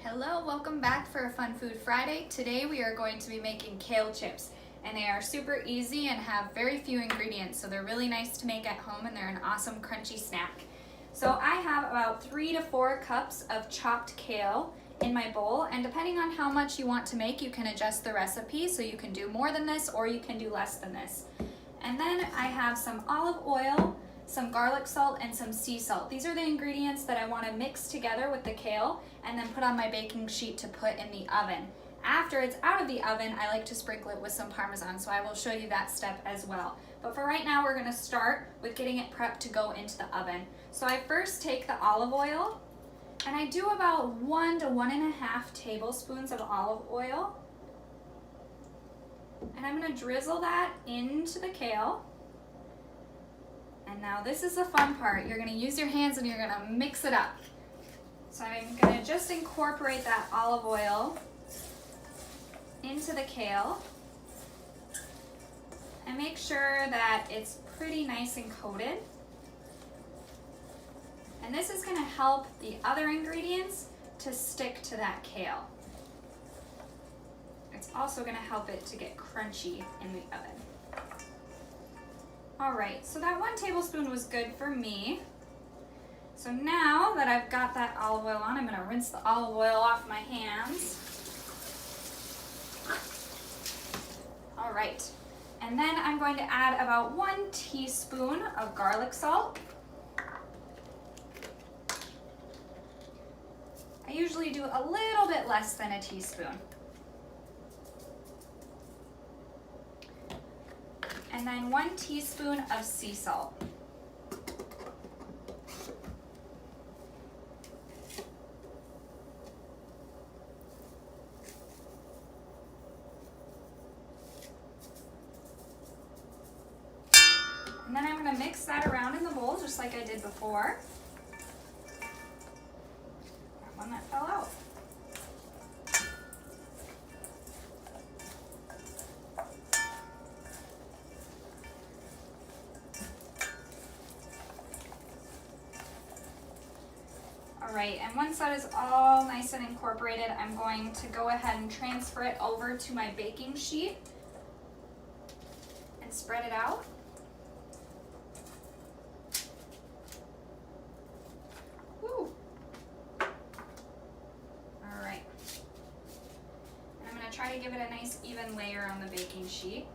Hello, welcome back for a Fun Food Friday. Today we are going to be making kale chips, and they are super easy and have very few ingredients, so they're really nice to make at home and they're an awesome crunchy snack. So I have about 3 to 4 cups of chopped kale in my bowl, and depending on how much you want to make, you can adjust the recipe, so you can do more than this or you can do less than this. And then I have some olive oil, some garlic salt, and some sea salt. These are the ingredients that I want to mix together with the kale and then put on my baking sheet to put in the oven. After it's out of the oven, I like to sprinkle it with some Parmesan, so I will show you that step as well. But for right now, we're going to start with getting it prepped to go into the oven. So I first take the olive oil, and I do about 1 to 1.5 tablespoons of olive oil. And I'm going to drizzle that into the kale. And now this is the fun part. You're going to use your hands and you're going to mix it up. So I'm going to just incorporate that olive oil into the kale and make sure that it's pretty nice and coated. And this is going to help the other ingredients to stick to that kale. It's also going to help it to get crunchy in the oven. Alright, so that 1 tablespoon was good for me. So now that I've got that olive oil on, I'm going to rinse the olive oil off my hands. Alright, and then I'm going to add about 1 teaspoon of garlic salt. I usually do a little bit less than a teaspoon. And then 1 teaspoon of sea salt. And then I'm going to mix that around in the bowl just like I did before. That one that fell out. Alright, and once that is all nice and incorporated, I'm going to go ahead and transfer it over to my baking sheet and spread it out. Woo! Alright. And I'm going to try to give it a nice even layer on the baking sheet.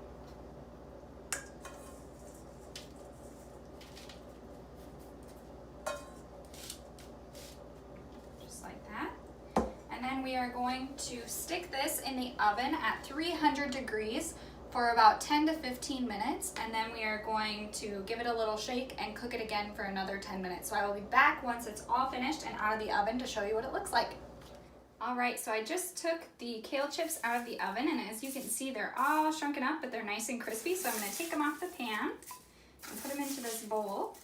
We are going to stick this in the oven at 300 degrees for about 10 to 15 minutes, and then we are going to give it a little shake and cook it again for another 10 minutes. So I will be back once it's all finished and out of the oven to show you what it looks like. Alright, so I just took the kale chips out of the oven, and as you can see, they're all shrunken up, but they're nice and crispy. So I'm going to take them off the pan and put them into this bowl.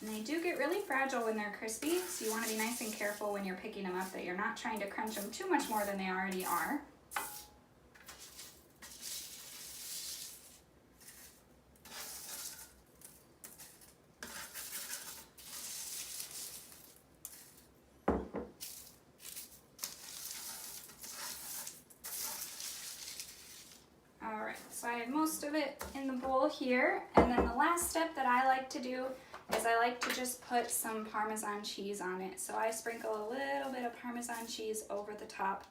And they do get really fragile when they're crispy, so you want to be nice and careful when you're picking them up that you're not trying to crunch them too much more than they already are. Alright, so I have most of it in the bowl here, and then the last step that I like to do is I like to just put some Parmesan cheese on it. So I sprinkle a little bit of Parmesan cheese over the top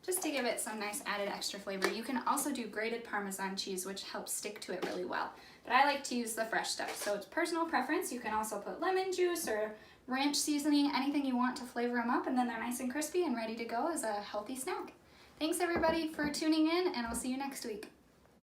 just to give it some nice added extra flavor. You can also do grated Parmesan cheese, which helps stick to it really well. But I like to use the fresh stuff, so it's personal preference. You can also put lemon juice or ranch seasoning, anything you want to flavor them up, and then they're nice and crispy and ready to go as a healthy snack. Thanks everybody for tuning in, and I'll see you next week.